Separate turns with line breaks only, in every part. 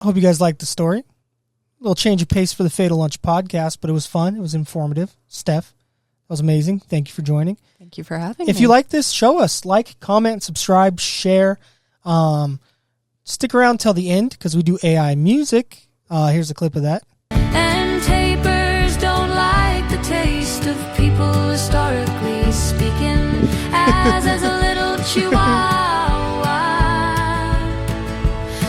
I hope you guys liked the story. A little change of pace for the Fatal Lunch podcast, but it was fun. It was informative. Steph, that was amazing. Thank you for joining.
Thank you for having me.
If you like this, show us. Like, comment, subscribe, share. Stick around till the end because we do AI music. Here's a clip of that.
And tapers don't like the taste of people historically speaking. As a little chihuahua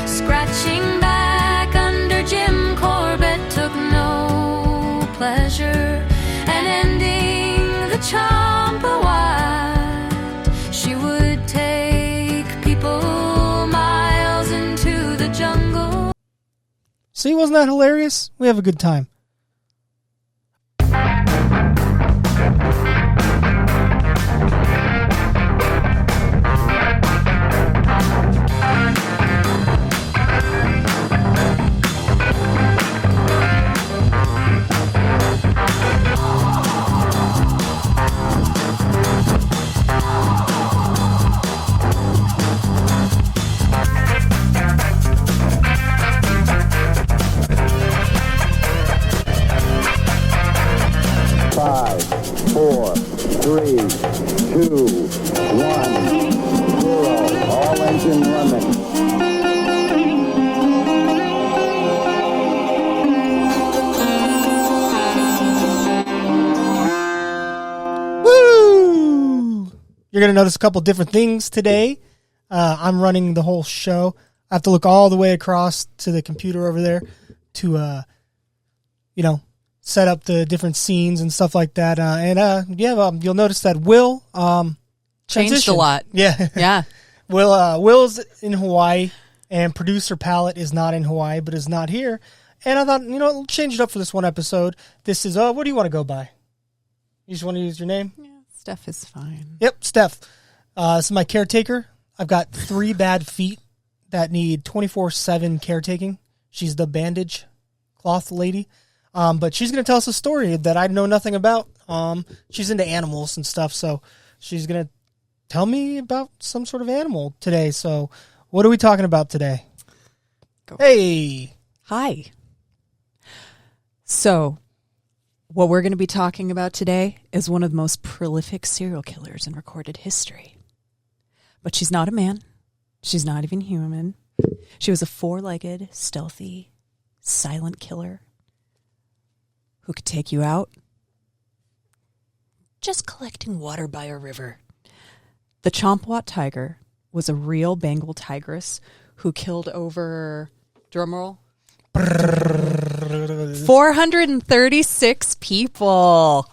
scratching back under Jim Corbett took no pleasure and ending the Champawat. She would take people miles into the jungle.
See, wasn't that hilarious? We have a good time.
Five, four, three, two, 1, 0. All engine running.
Woo! You're going to notice a couple different things today. I'm running the whole show. I have to look all the way across to the computer over there to, set up the different scenes and stuff like that. You'll notice that Will
Changed a lot.
Yeah.
Yeah.
Will's in Hawaii, and producer Pallet is not in Hawaii, but is not here. And I thought, we'll change it up for this one episode. This is, what do you want to go by? You just want to use your name?
Yeah, Steph is fine.
Yep, Steph. This is my caretaker. I've got 3 bad feet that need 24/7 caretaking. She's the bandage cloth lady. But she's going to tell us a story that I know nothing about. She's into animals and stuff, so she's going to tell me about some sort of animal today. So what are we talking about today? Hey.
Hi. So what we're going to be talking about today is one of the most prolific serial killers in recorded history. But she's not a man. She's not even human. She was a 4-legged, stealthy, silent killer who could take you out just collecting water by a river. The Champawat tiger was a real Bengal tigress who killed over, drumroll, 436 people.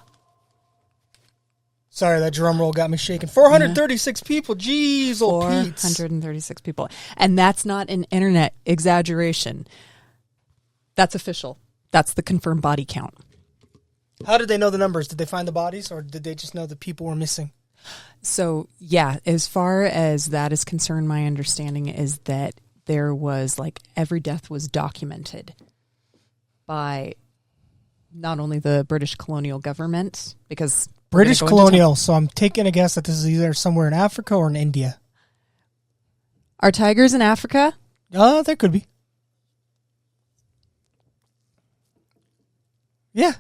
Sorry, that drum roll got me shaking. 436 people. Jeez, old Pete's.
436 people. And that's not an internet exaggeration. That's official. That's the confirmed body count.
How did they know the numbers? Did they find the bodies, or did they just know that people were missing?
So, yeah, as far as that is concerned, my understanding is that there was, every death was documented by not only the British colonial government, because...
British colonial, so I'm taking a guess that this is either somewhere in Africa or in India.
Are tigers in Africa?
There could be. Yeah,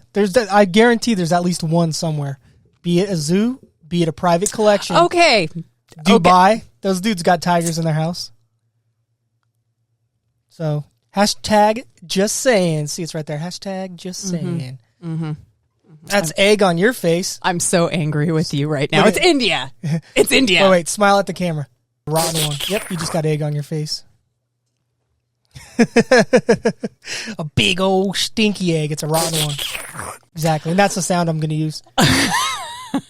I guarantee there's at least one somewhere. Be it a zoo, be it a private collection.
Okay.
Dubai.
Okay.
Those dudes got tigers in their house. So, hashtag just saying. See, it's right there. Hashtag just saying. Mm-hmm. That's egg on your face.
I'm so angry with you right now. It's India. It's India.
Wait, smile at the camera. Rotten one. Yep, you just got egg on your face. A big old stinky egg. It's a rotten one. Exactly. And that's the sound I'm going to use. I'm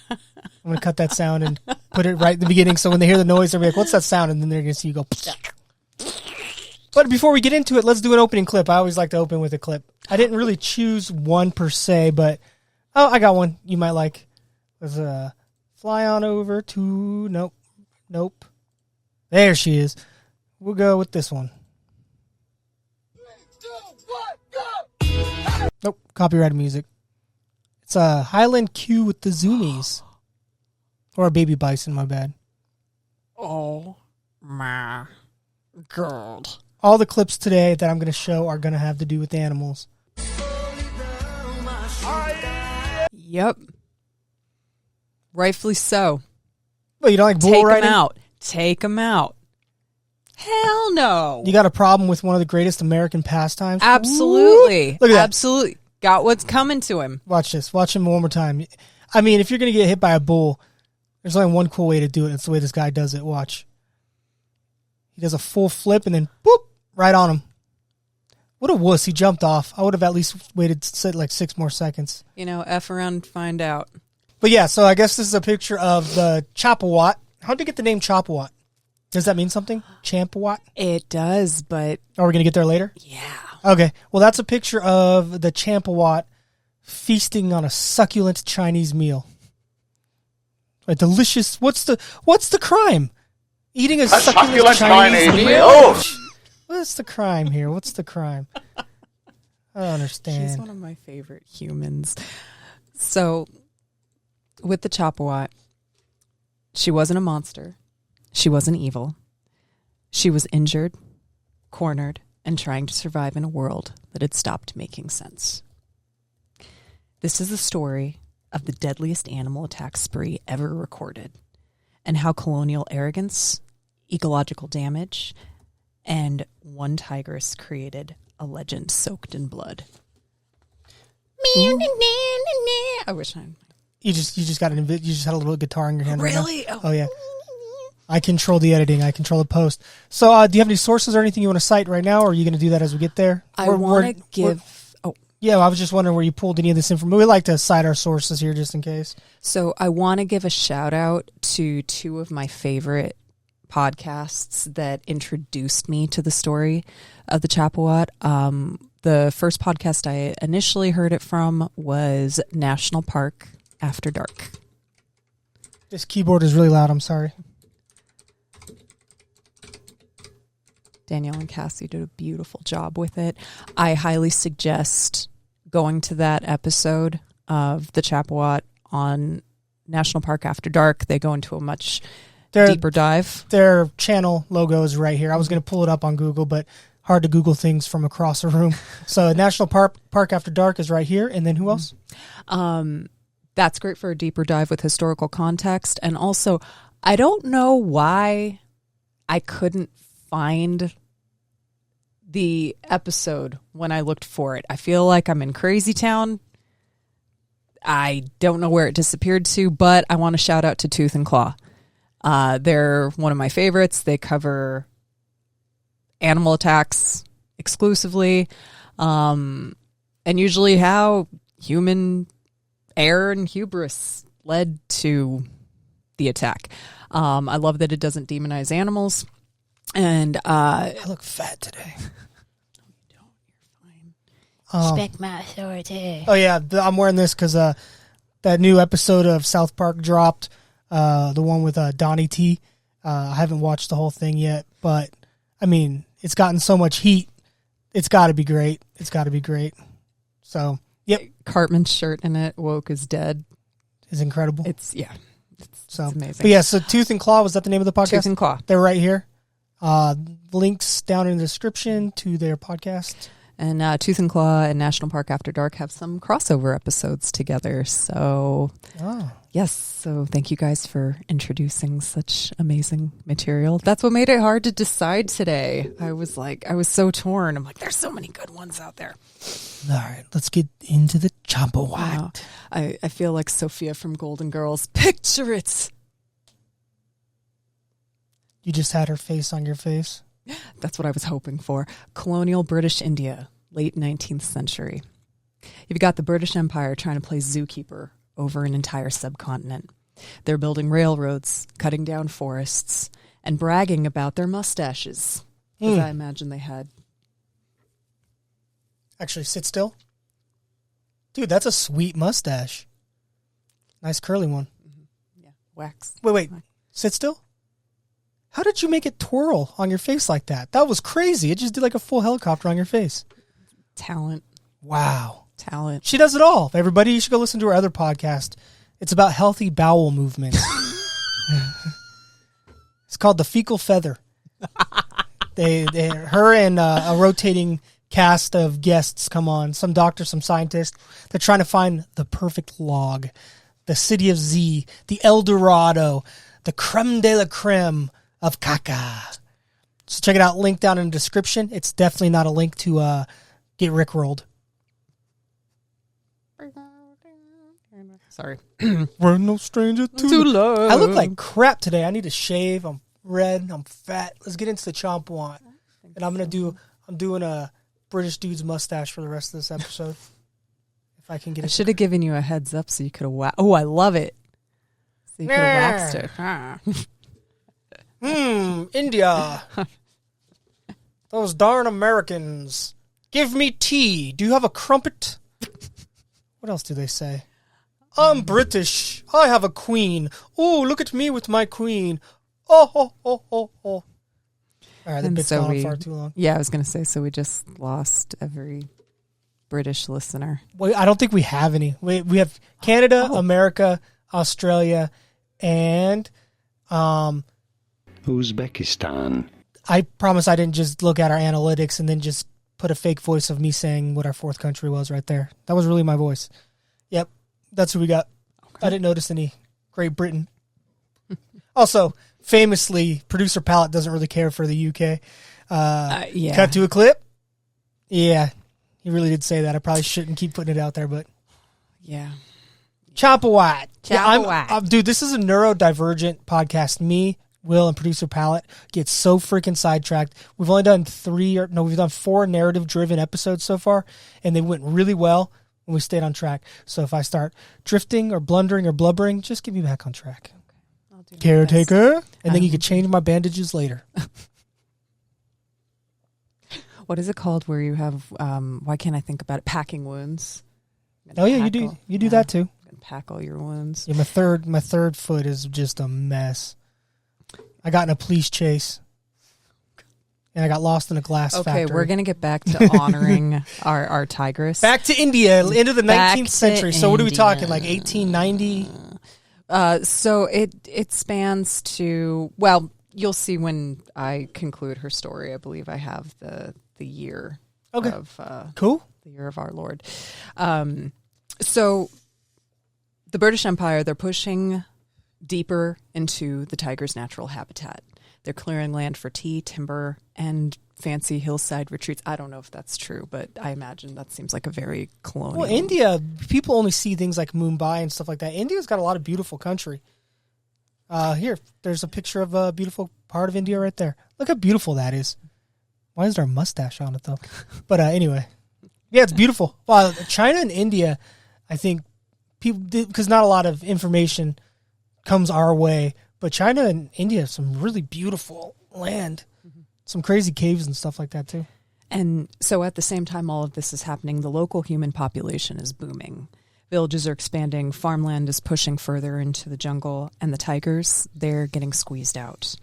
going to cut that sound and put it right at the beginning so when they hear the noise, they'll be like, what's that sound? And then they're going to see you go. But before we get into it, let's do an opening clip. I always like to open with a clip. I didn't really choose one per se, but I got one you might like. Let's fly on over to... Nope. There she is. We'll go with this one. Nope, copyrighted music. It's a Highland Q with the zoomies. Or a baby bison, my bad.
Oh my God.
all the clips today that I'm going to show are going to have to do with animals.
Yep. Rightfully so.
Well, you don't like bull
Take
riding?
them out. Take them out. Hell no.
You got a problem with one of the greatest American pastimes?
Absolutely.
Look at that.
Absolutely. Got what's coming to him.
Watch this. Watch him one more time. I mean, if you're going to get hit by a bull, there's only one cool way to do it. It's the way this guy does it. Watch. He does a full flip and then boop, right on him. What a wuss. He jumped off. I would have at least waited like 6 more seconds.
You know, F around, find out.
But yeah, so I guess this is a picture of the Champawat. How did you get the name Champawat? Does that mean something? Champawat?
It does, but
Are we going to get there later?
yeah.
Okay. Well, that's a picture of the Champawat feasting on a succulent Chinese meal. A delicious. What's the crime? Eating a succulent Chinese meal. What's the crime here? What's the crime? I don't understand.
She's one of my favorite humans. So, with the Champawat, she wasn't a monster. She wasn't evil. She was injured, cornered, and trying to survive in a world that had stopped making sense. This is the story of the deadliest animal attack spree ever recorded, and how colonial arrogance, ecological damage, and one tigress created a legend soaked in blood. I wish I...
You just got you just had a little guitar in your hand.
Really?
Right now? Oh yeah. I control the editing. I control the post. So, do you have any sources or anything you want to cite right now, or are you going to do that as we get there?
I want to give...
Yeah, I was just wondering where you pulled any of this information. We like to cite our sources here just in case.
So I want to give a shout out to 2 of my favorite podcasts that introduced me to the story of the Champawat. The first podcast I initially heard it from was National Park After Dark.
This keyboard is really loud. I'm sorry.
Danielle and Cassie did a beautiful job with it. I highly suggest going to that episode of the Champawat on National Park After Dark. They go into a much deeper dive.
Their channel logo is right here. I was going to pull it up on Google, but hard to Google things from across a room. So National Park After Dark is right here. And then who else?
That's great for a deeper dive with historical context. And also, I don't know why I couldn't find the episode when I looked for it. I feel like I'm in Crazy Town. I don't know where it disappeared to, but I want to shout out to Tooth and Claw. They're one of my favorites. They cover animal attacks exclusively, and usually how human error and hubris led to the attack. I love that it doesn't demonize animals. And
I look fat today.
Respect my authority.
Oh yeah, I'm wearing this because that new episode of South Park dropped. The one with Donnie T. I haven't watched the whole thing yet, but I mean, it's gotten so much heat. It's got to be great. It's got to be great. So, yep.
Cartman's shirt in it, Woke is Dead.
Is incredible.
It's amazing.
But yeah, so Tooth and Claw, was that the name of the podcast?
Tooth and Claw.
They're right here. Links down in the description to their podcast.
And Tooth and Claw and National Park After Dark have some crossover episodes together. So, yes. So thank you guys for introducing such amazing material. That's what made it hard to decide today. I was so torn. I'm like, there's so many good ones out there.
All right, let's get into the Champawat.
Wow. I feel like Sophia from Golden Girls. Picture it.
You just had her face on your face.
That's what I was hoping for. Colonial British India, late 19th century. You've got the British Empire trying to play zookeeper over an entire subcontinent. They're building railroads, cutting down forests, and bragging about their mustaches, as I imagine they had.
Actually, sit still. Dude, that's a sweet mustache. Nice curly one.
Mm-hmm. Yeah, wax.
Wait. Sit still? How did you make it twirl on your face like that? That was crazy. It just did like a full helicopter on your face.
Talent.
Wow.
Talent.
She does it all. Everybody, you should go listen to her other podcast. It's about healthy bowel movement. It's called The Fecal Feather. Her and a rotating cast of guests come on. Some doctor, some scientist. They're trying to find the perfect log, the city of Z, the El Dorado, the creme de la creme of caca. So check it out. Link down in the description. It's definitely not a link to get Rickrolled.
Sorry.
We're no stranger
To love.
I look like crap today. I need to shave. I'm red. I'm fat. Let's get into the Champawat. And I'm doing a British dude's mustache for the rest of this episode. If I can get it.
I should have given you a heads up so you could have Oh, I love it. So you could have waxed it.
India. Those darn Americans. Give me tea. Do you have a crumpet? What else do they say? I'm British. I have a queen. Oh, look at me with my queen. Oh, oh, oh, oh, oh. All right, the bit's gone on far too long.
Yeah, I was going to say, so we just lost every British listener.
Well, I don't think we have any. We have Canada, America, Australia, and
Uzbekistan.
I promise I didn't just look at our analytics and then just put a fake voice of me saying what our fourth country was right there. That was really my voice. Yep, that's who we got. Okay. I didn't notice any Great Britain. Also, famously, producer Pallet doesn't really care for the UK.
Yeah.
Cut to a clip. Yeah, he really did say that. I probably shouldn't keep putting it out there, but
yeah.
Champawat.
Champawat.
Yeah, dude, this is a neurodivergent podcast. Me, Will, and producer Pallet get so freaking sidetracked. We've only done we've done 4 narrative-driven episodes so far, and they went really well when we stayed on track. So if I start drifting or blundering or blubbering, just get me back on track. Caretaker, and then you can change my bandages later.
What is it called where you have, why can't I think about it? Packing wounds.
Oh, yeah, you do that too.
Pack all your wounds.
Yeah, my third foot is just a mess. I got in a police chase, and I got lost in a glass factory.
Okay, we're going to get back to honoring our tigress.
Back to India, into the 19th century. So what are we talking, like 1890?
So it spans to, well, you'll see when I conclude her story. I believe I have the year of
cool.
The year of our Lord. So the British Empire, they're pushing deeper into the tiger's natural habitat. They're clearing land for tea, timber, and fancy hillside retreats. I don't know if that's true, but I imagine that seems like a very colonial.
Well, India, people only see things like Mumbai and stuff like that. India's got a lot of beautiful country. Here, there's a picture of a beautiful part of India right there. Look how beautiful that is. Why is there a mustache on it, though? But anyway, yeah, it's beautiful. Well, China and India, I think, people, because not a lot of information comes our way, but China and India have some really beautiful land. Some crazy caves and stuff like that, too.
And so at the same time all of this is happening, the local human population is booming. Villages are expanding, farmland is pushing further into the jungle, and the tigers, they're getting squeezed out.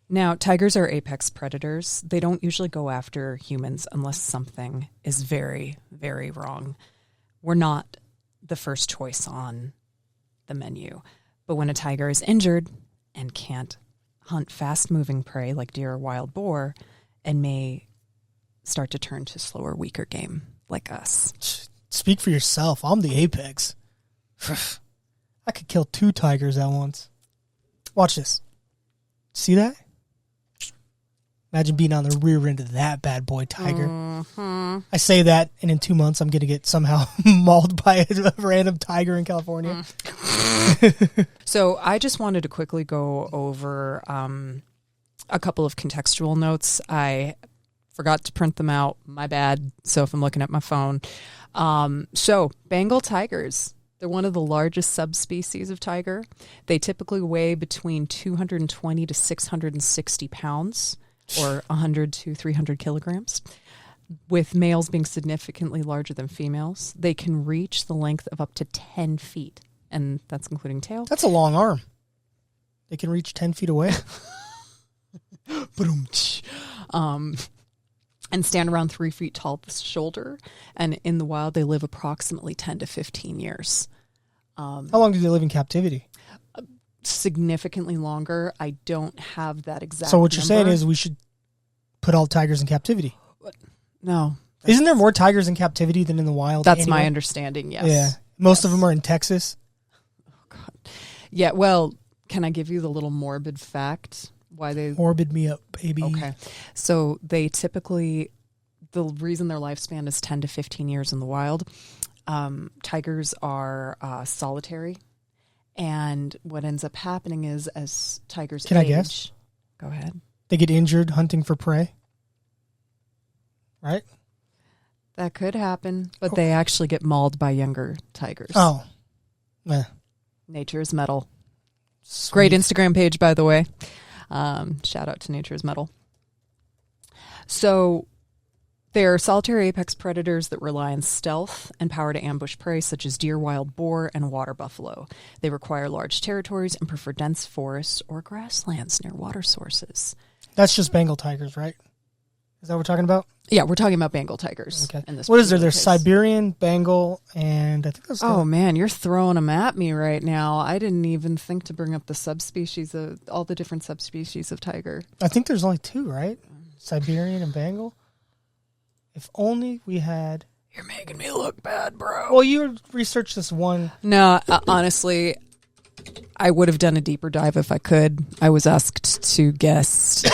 Now, tigers are apex predators. They don't usually go after humans unless something is very, very wrong. We're not the first choice on the menu. But when a tiger is injured and can't hunt fast-moving prey like deer or wild boar, and may start to turn to slower, weaker game like us.
Speak for yourself. I'm the apex. I could kill 2 tigers at once. Watch this. See that? Imagine being on the rear end of that bad boy tiger. Mm-hmm. I say that, and in 2 months, I'm going to get somehow mauled by a random tiger in California.
So I just wanted to quickly go over a couple of contextual notes. I forgot to print them out. My bad. So if I'm looking at my phone. So Bengal tigers, they're one of the largest subspecies of tiger. They typically weigh between 220 to 660 pounds. Or 100 to 300 kilograms, with males being significantly larger than females. They can reach the length of up to 10 feet, and that's including tail.
That's a long arm. They can reach 10 feet away.
And stand around 3 feet tall at the shoulder. And in the wild, they live approximately 10 to 15 years.
How long do they live in captivity?
Significantly longer. I don't have that exact
So what you're
number.
saying is we should put all tigers in captivity.
No.
Isn't there more tigers in captivity than in the wild?
That's my understanding, yes.
Yeah. Most of them are in Texas.
Oh, God. Yeah, well, can I give you the little morbid fact? Why they...
Morbid me up, baby.
Okay. So they typically... The reason their lifespan is 10 to 15 years in the wild, tigers are solitary. And what ends up happening is as tigers age...
Can I guess?
Go ahead.
They get injured hunting for prey. Right?
That could happen, but they actually get mauled by younger tigers.
Oh. Yeah.
Nature is Metal.
Sweet.
Great Instagram page, by the way. Shout out to Nature is Metal. So they're solitary apex predators that rely on stealth and power to ambush prey, such as deer, wild boar, and water buffalo. They require large territories and prefer dense forests or grasslands near water sources.
That's just Bengal tigers, right? Is that what we're talking about?
Yeah, we're talking about Bengal tigers.
Okay.
In this
What is there?
particular
There's
case.
Siberian, Bengal, and I think that's...
Oh, man, you're throwing them at me right now. I didn't even think to bring up the subspecies of all the different subspecies of tiger.
I think there's only 2, right? Siberian and Bengal. If only we had...
You're making me look bad, bro.
Well, you researched this one.
No, honestly, I would have done a deeper dive if I could. I was asked to guest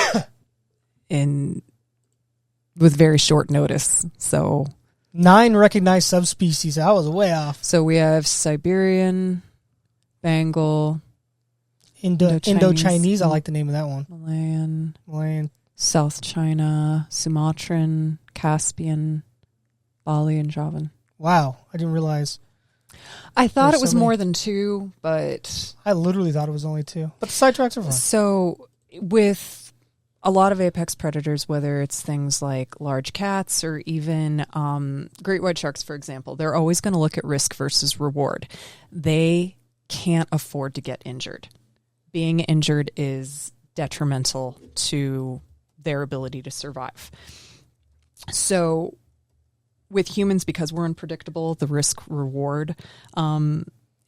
with very short notice. So
9 recognized subspecies. I was way off.
So we have Siberian, Bengal,
Indo-Chinese. I like the name of that one.
Malayan, South China, Sumatran, Caspian, Bali, and Javan.
Wow. I didn't realize.
I thought
There's
it was
so many.
more than 2, but...
I literally thought it was only 2. But the sidetracks are fine.
So with a lot of apex predators, whether it's things like large cats or even great white sharks, for example, they're always going to look at risk versus reward. They can't afford to get injured. Being injured is detrimental to their ability to survive. So with humans, because we're unpredictable, the risk reward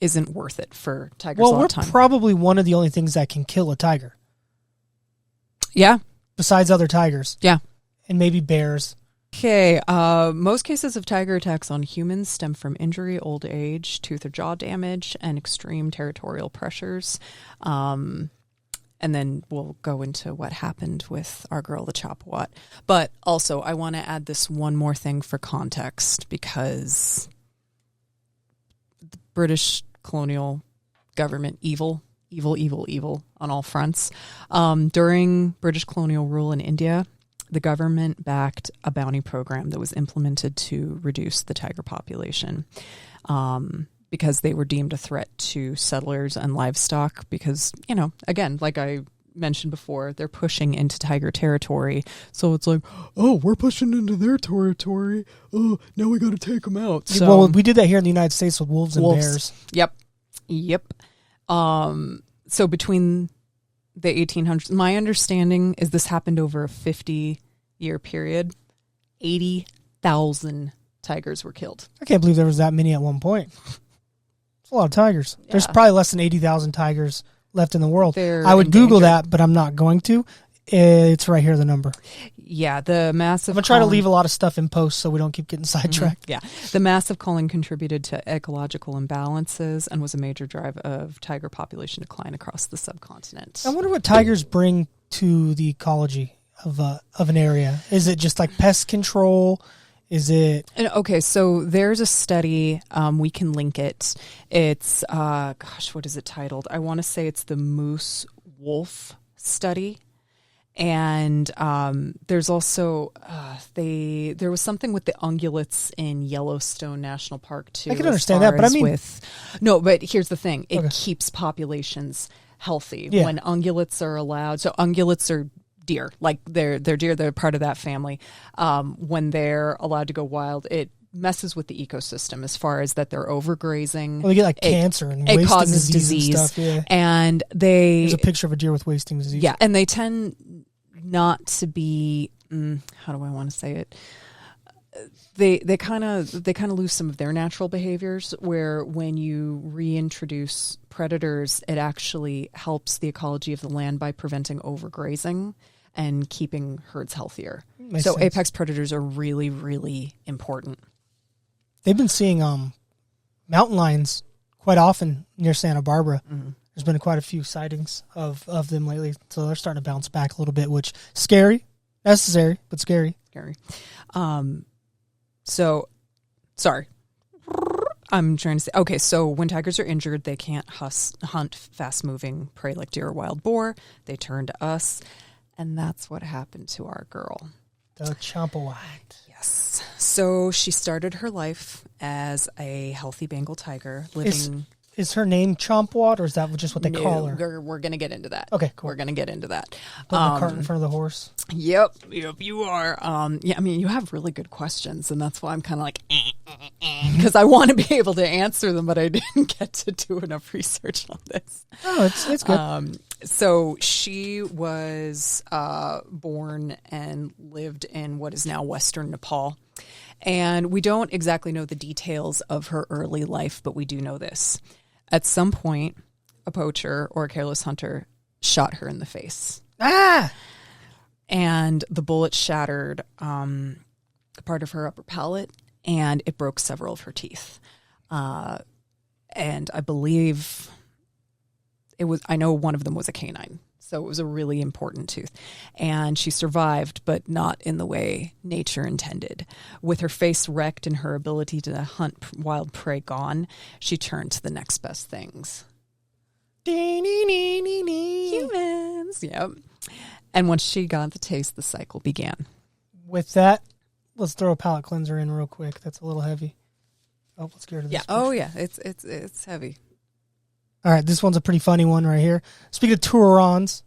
isn't worth it for tigers
Well,
all
we're
the time.
probably one of the only things that can kill a tiger.
Yeah.
Besides other tigers.
Yeah.
And maybe bears.
Okay. Most cases of tiger attacks on humans stem from injury, old age, tooth or jaw damage, and extreme territorial pressures. And then we'll go into what happened with our girl, the Champawat. But also, I want to add this one more thing for context, because the British colonial government, evil on all fronts. During British colonial rule in India, the government backed a bounty program that was implemented to reduce the tiger population because they were deemed a threat to settlers and livestock because, you know, again, like I mentioned before, they're pushing into tiger territory. So it's like, oh, we're pushing into their territory. Oh, now we got to take them out. So,
well, we did that here in the United States with wolves and bears.
Yep. So between the 1800s, my understanding is this happened over a 50-year period. 80,000 tigers were killed.
I can't believe there was that many at one point. It's a lot of tigers.
Yeah.
There's probably less than 80,000 tigers left in the world.
They're
I would Google
endangered.
that, but I'm not going to. It's right here, the number.
Yeah, the massive...
I'm going to try to leave a lot of stuff in post so we don't keep getting sidetracked.
Yeah, the massive culling contributed to ecological imbalances and was a major drive of tiger population decline across the subcontinent.
I wonder what tigers bring to the ecology of an area. Is it just like pest control? Is it...
Okay, so there's a study. We can link it. It's, what is it titled? I want to say it's the Moose Wolf study. And there's also there was something with the ungulates in Yellowstone National Park too.
I can understand that, but I mean,
but here's the thing: it
okay.
keeps populations healthy
Yeah.
when ungulates are allowed. So ungulates are deer, like they're deer. They're part of that family. When they're allowed to go wild, it messes with the ecosystem as far as that they're overgrazing.
Well, they get like cancer and
it
wasting
causes
disease and stuff. Yeah.
And there's
a picture of a deer with wasting disease.
Yeah, and they tend not to be. How do I want to say it? They kind of lose some of their natural behaviors. Where when you reintroduce predators, it actually helps the ecology of the land by preventing overgrazing. and keeping herds healthier.
Makes
So
sense.
apex predators are really, really important.
They've been seeing mountain lions quite often near Santa Barbara.
Mm-hmm.
There's been quite a few sightings of them lately, so they're starting to bounce back a little bit, which scary, necessary, but scary.
Scary. So, sorry. I'm trying to say, okay, so when tigers are injured, they can't hunt fast-moving prey like deer or wild boar. They turn to us, and that's what happened to our girl.
The Champawat.
Yes. So she started her life as a healthy Bengal tiger, living...
Is her name Champawat, or is that just what they call her?
We're going to get into that.
Okay, cool.
We're going to get into that.
Putting the cart in front of the horse.
Yep, you are. Yeah, I mean, you have really good questions, and that's why I'm kind of like, because I want to be able to answer them, but I didn't get to do enough research on this.
Oh, it's good.
So she was born and lived in what is now Western Nepal. And we don't exactly know the details of her early life, but we do know this. At some point, a poacher or a careless hunter shot her in the face.
Ah!
And the bullet shattered part of her upper palate, and it broke several of her teeth. And I believe I know one of them was a canine. So it was a really important tooth. And she survived, but not in the way nature intended. With her face wrecked and her ability to hunt wild prey gone, she turned to the next best things. Humans. Yep. And once she got the taste, the cycle began.
With that, let's throw a palate cleanser in real quick. That's a little heavy. Oh, let's get rid of this.
Yeah. Oh, yeah. It's heavy.
All right, this one's a pretty funny one right here. Speaking of Turons,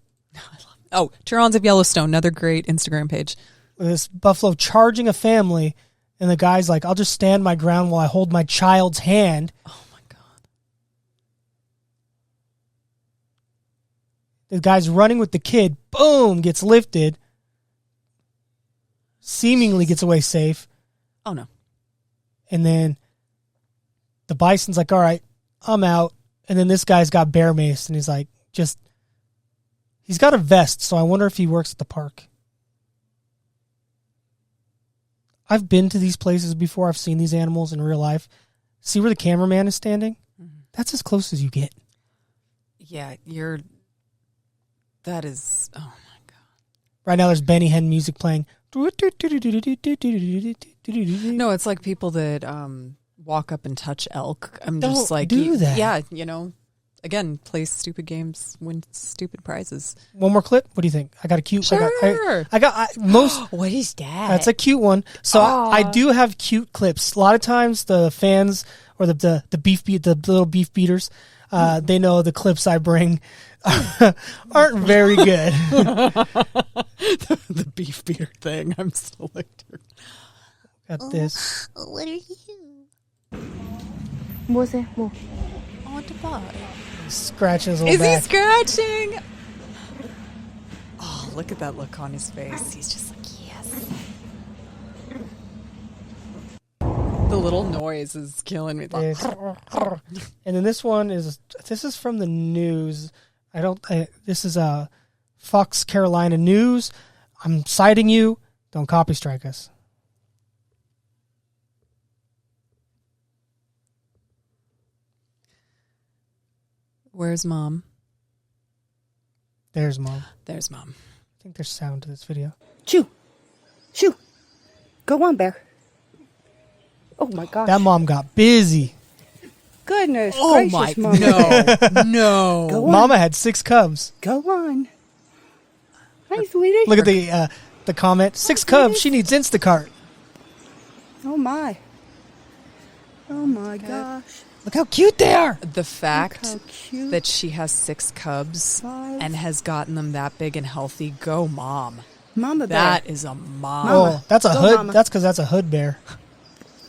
Oh, Turons of Yellowstone, another great Instagram page.
this buffalo charging a family, and the guy's like, I'll just stand my ground while I hold my child's hand.
Oh, my God.
The guy's running with the kid. Boom, gets lifted. Seemingly gets away safe.
Oh, no.
And then the bison's like, all right, I'm out. And then this guy's got bear mace, and he's like, he's got a vest, so I wonder if he works at the park. I've been to these places before. I've seen these animals in real life. See where the cameraman is standing? Mm-hmm. That's as close as you get.
Yeah, that is, oh my God.
Right now there's Benny Hinn music playing.
No, it's like people that walk up and touch elk. I'm just like,
do that.
Yeah, again, play stupid games, win stupid prizes.
One more clip. What do you think? I got a cute.
Sure.
I got most.
What is that?
That's a cute one. So I do have cute clips. A lot of times the fans or the little beef beaters, they know the clips I bring aren't very good.
The beef beater thing. I'm still like,
Got this.
What are you?
What's that? What?
On the bar.
Scratching his little
is he
back.
scratching? Oh, look at that look on his face. He's just like, yes. The little noise is killing me.
And then this one is from the news. This is Fox Carolina News. I'm citing you. Don't copy strike us.
Where's Mom?
There's Mom.
There's Mom.
I think there's sound to this video.
Shoo! Shoo! Go on, Bear. Oh, my gosh.
That mom got busy.
Goodness
Oh,
gracious,
my,
Mama.
no.
Go on.
Mama had 6 cubs.
Go on. Hi, sweetie.
Look at the comment. 6 cubs. She needs Instacart.
Oh, my. Oh, my gosh.
Look how cute they are.
The fact
Look how cute.
that she has 6 cubs
5.
and has gotten them that big and healthy, go Mom.
Mama Bear.
That is a mom.
Oh, that's a
Go,
hood.
Mama.
That's because that's a hood bear.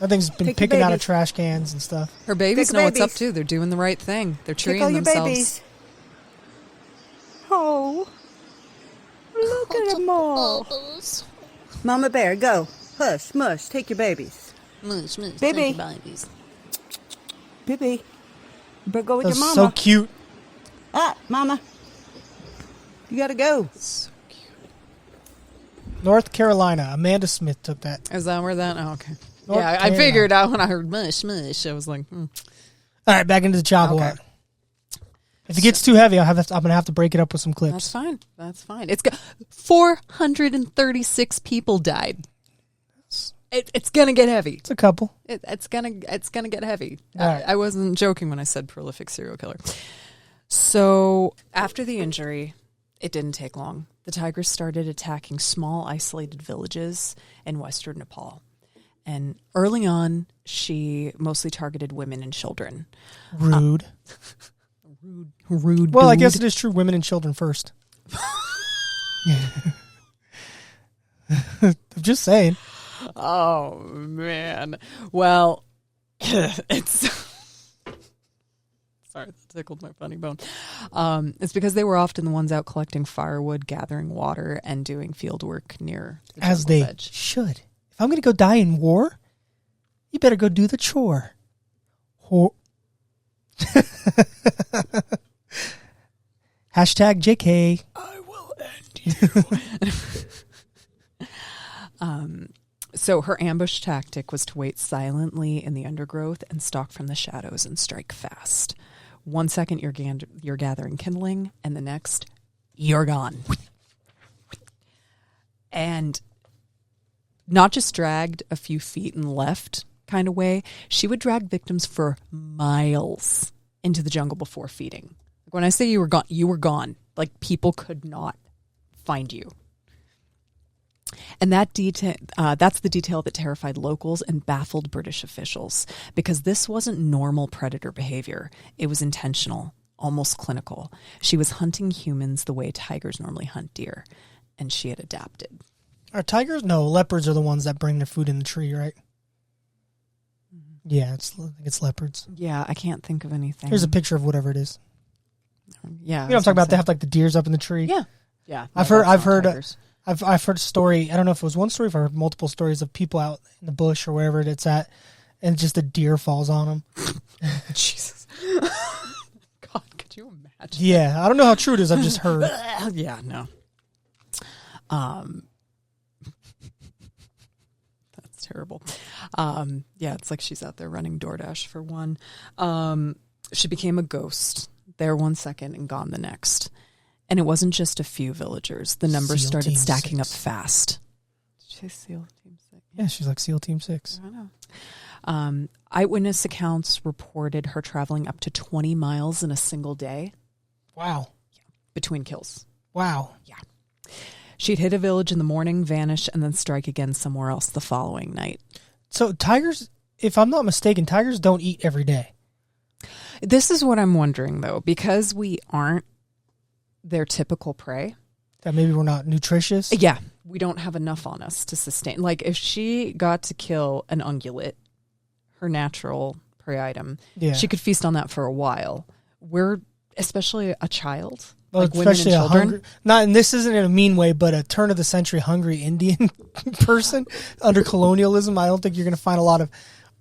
That thing's been
Pick your
picking out of
babies.
trash cans and stuff.
Her babies
Pick
know what's up
babies.
too. They're doing the right thing. They're
Pick
treating
all your
themselves.
babies. Oh. Look at them all.
Bubbles.
Mama Bear, go. Hush, mush. Take your babies.
Moose, moose.
Baby.
Babies.
Baby. You better go with
That's
your
so
mama.
cute.
Ah, Mama. You gotta go.
So cute.
North Carolina. Amanda Smith took that.
Is that where that? Oh, okay.
North
I
Carolina.
figured out when I heard mush. I was like,
All right, back into the Champawat.
Okay.
If it gets too heavy, I'm going to have to break it up with some clips.
That's fine. That's fine. It's 436 people died. It's gonna get heavy.
It's a couple.
It's gonna get heavy.
All right.
I wasn't joking when I said prolific serial killer. So after the injury, it didn't take long. The tigers started attacking small, isolated villages in western Nepal. And early on, she mostly targeted women and children.
Rude.
Rude.
Well, I
dude.
guess it is true. Women and children first. I'm just saying.
Oh, man. Well, it's... Sorry, that tickled my funny bone. It's because they were often the ones out collecting firewood, gathering water, and doing field work near the
As
jungle
they
edge.
should. If I'm going to go die in war, you better go do the chore. Hashtag JK.
I will end you. So her ambush tactic was to wait silently in the undergrowth and stalk from the shadows and strike fast. 1 second you're gathering kindling, and the next you're gone. And not just dragged a few feet and left kind of way, she would drag victims for miles into the jungle before feeding. When I say you were gone. Like, people could not find you. And that's the detail that terrified locals and baffled British officials, because this wasn't normal predator behavior. It was intentional, almost clinical. She was hunting humans the way tigers normally hunt deer, and she had adapted.
Are tigers? No, leopards are the ones that bring their food in the tree, right? Yeah, I think it's leopards.
Yeah, I can't think of anything.
Here's a picture of whatever it is.
Yeah,
You know what I'm talking about? They have like the deers up in the tree.
Yeah.
I've heard a story. I don't know if it was one story, if I heard multiple stories of people out in the bush or wherever it's at, and just a deer falls on them.
Jesus. God, could you imagine?
Yeah, I don't know how true it is. I've just heard.
Yeah, no. That's terrible. Yeah, it's like she's out there running DoorDash for one. She became a ghost there 1 second and gone the next. And it wasn't just a few villagers. The numbers
SEAL
started
Team
stacking
6.
up fast. She's SEAL Team 6.
Yeah, she's like SEAL Team 6.
I know. Eyewitness accounts reported her traveling up to 20 miles in a single day
Wow.
between kills.
Wow.
She'd hit a village in the morning, vanish, and then strike again somewhere else the following night.
So tigers, if I'm not mistaken, tigers don't eat every day.
This is what I'm wondering, though, because we aren't their typical prey.
That maybe we're not nutritious.
Yeah, we don't have enough on us to sustain. Like, if she got to kill an ungulate, her natural prey item,
Yeah.
she could feast on that for a while. We're, especially a child,
Well,
like women and
especially a
children.
hungry, not, and this isn't in a mean way, but a turn of the century hungry Indian person under colonialism. I don't think you're going to find a lot of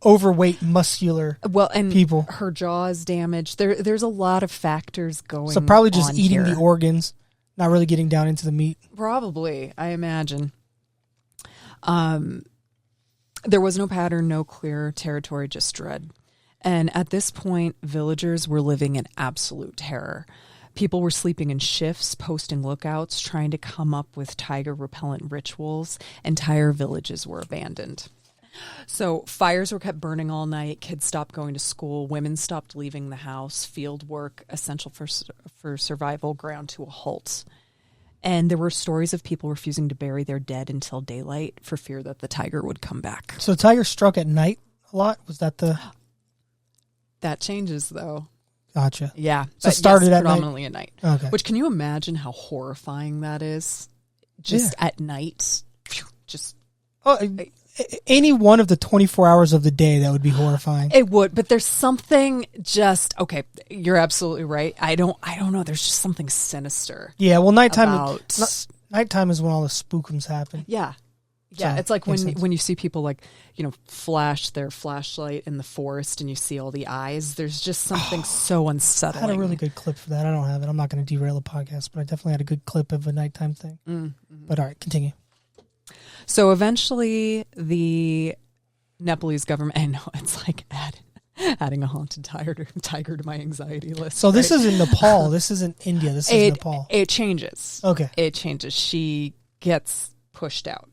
overweight, muscular
Well, and
people.
her jaw is damaged. There's a lot of factors going.
So probably just
on
eating
here.
the organs, not really getting down into the meat.
Probably, I imagine. There was no pattern, no clear territory, just dread. And at this point, villagers were living in absolute terror. People were sleeping in shifts, posting lookouts, trying to come up with tiger repellent rituals. Entire villages were abandoned. So fires were kept burning all night. Kids stopped going to school. Women stopped leaving the house. Field work, essential for survival, ground to a halt. And there were stories of people refusing to bury their dead until daylight for fear that the tiger would come back.
So tigers struck at night a lot? Was that the...
That changes, though.
Gotcha.
Yeah.
So
but
started
yes,
at night?
predominantly at night.
Okay.
Which, can you imagine how horrifying that is? Just at night. Just...
Oh, any one of the 24 hours of the day, that would be horrifying.
It would, but there's something just... Okay, you're absolutely right. I don't know. There's just something sinister.
Yeah, well, nighttime
about...
nighttime is when all the spookums happen.
Yeah. Yeah,
So,
it's like
makes sense.
when you see people, like, flash their flashlight in the forest and you see all the eyes. There's just something so
I
unsettling.
had a really good clip for that. I don't have it. I'm not going to derail the podcast, but I definitely had a good clip of a nighttime thing. But all right, continue.
So eventually the Nepalese government, I know it's like adding a haunted tiger to my anxiety list.
So this isn't Nepal. This isn't India. This is Nepal.
It changes.
Okay.
It changes. She gets pushed out.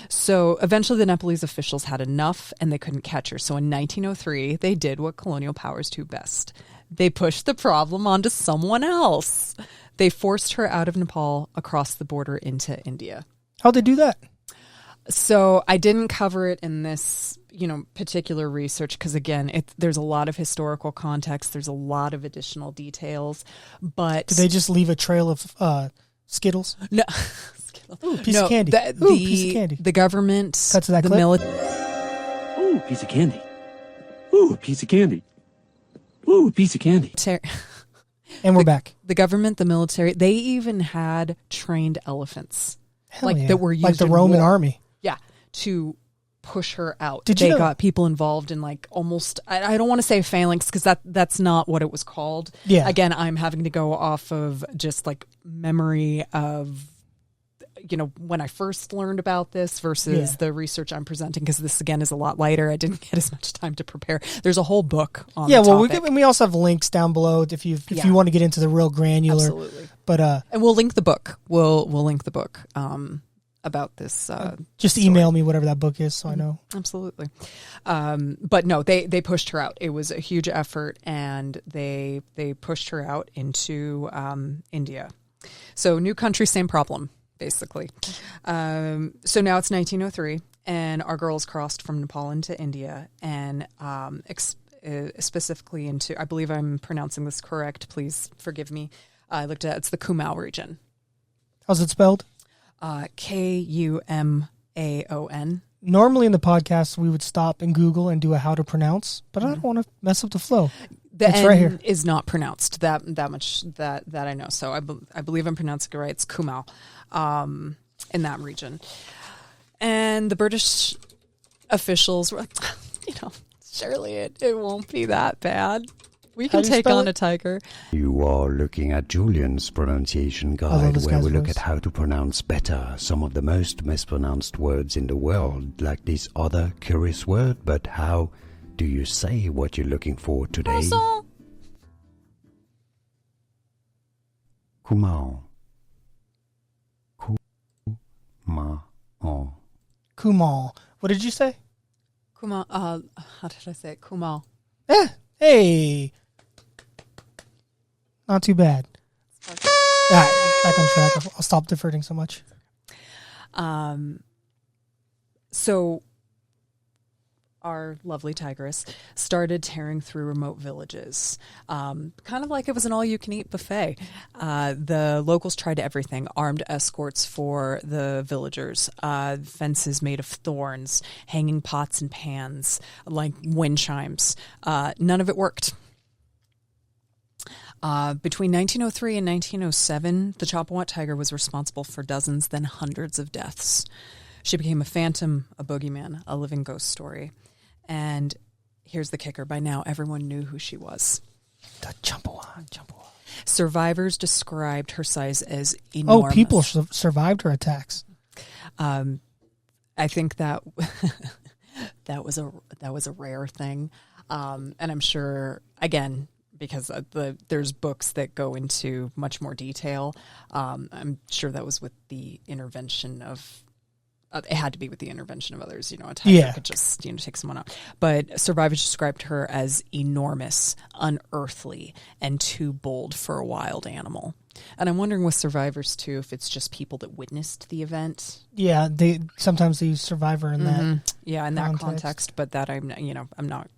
So eventually the Nepalese officials had enough and they couldn't catch her. So in 1903, they did what colonial powers do best. They pushed the problem onto someone else. They forced her out of Nepal across the border into India.
How'd they do that?
So I didn't cover it in this, particular research because, again, there's a lot of historical context. There's a lot of additional details. But
did they just leave a trail of Skittles?
No.
Ooh, piece of candy. Piece of candy.
The government,
cut to that
the
clip.
Ooh, piece of candy. Ooh, piece of candy. Ooh, piece of candy.
And we're back.
The government, the military, they even had trained elephants.
Hell yeah.
That were used
like the
in
Roman
war.
army.
Yeah, to push her out.
They
got people involved in almost, I don't want to say phalanx because that's not what it was called.
Yeah.
Again, I'm having to go off of just memory of when I first learned about this versus the research I'm presenting, because this again is a lot lighter. I didn't get as much time to prepare. There's a whole book on the topic.
We also have links down below if you want to get into the real granular.
Absolutely.
But
and we'll link the book. We'll link the book about this.
Just email me whatever that book is so I know.
Absolutely. But no, they pushed her out. It was a huge effort, and they pushed her out into India. So new country, same problem, basically. So now it's 1903, and our girls crossed from Nepal into India, and specifically into, I believe I'm pronouncing this correct, please forgive me. I looked at, it's the Kumaon region.
How's it spelled?
Kumaon.
Normally in the podcast, we would stop and Google and do a how to pronounce, but I don't want to mess up the flow.
The
it's
N
right here.
Is not pronounced that much that I know. So I believe I'm pronouncing it right. It's Kumaon in that region. And the British officials were like, surely it won't be that bad. We can take on a tiger.
You are looking at Julian's pronunciation guide, where we look at how to pronounce better some of the most mispronounced words in the world, like this other curious word. But how do you say what you're looking for today? Kumaon. Kumaon.
Kumaon. What did you say?
Kumaon. How did I say it? Kumaon.
Hey. Not too bad. All right, back on track. I'll stop diverting so much.
So our lovely tigress started tearing through remote villages, kind of like it was an all-you-can-eat buffet. The locals tried everything: armed escorts for the villagers, fences made of thorns, hanging pots and pans, like wind chimes. None of it worked. Between 1903 and 1907, the Champawat tiger was responsible for dozens, then hundreds of deaths. She became a phantom, a boogeyman, a living ghost story. And here's the kicker. By now, everyone knew who she was.
The Champawat.
Survivors described her size as enormous.
Oh, people survived her attacks.
I think that that was a rare thing. And I'm sure, again, because there's books that go into much more detail. I'm sure that was with the intervention of, it had to be with the intervention of others. A tiger could just, take someone out. But survivors described her as enormous, unearthly, and too bold for a wild animal. And I'm wondering with survivors too, if it's just people that witnessed the event.
Yeah, sometimes they use survivor in that.
Yeah, in that context. But that I'm not.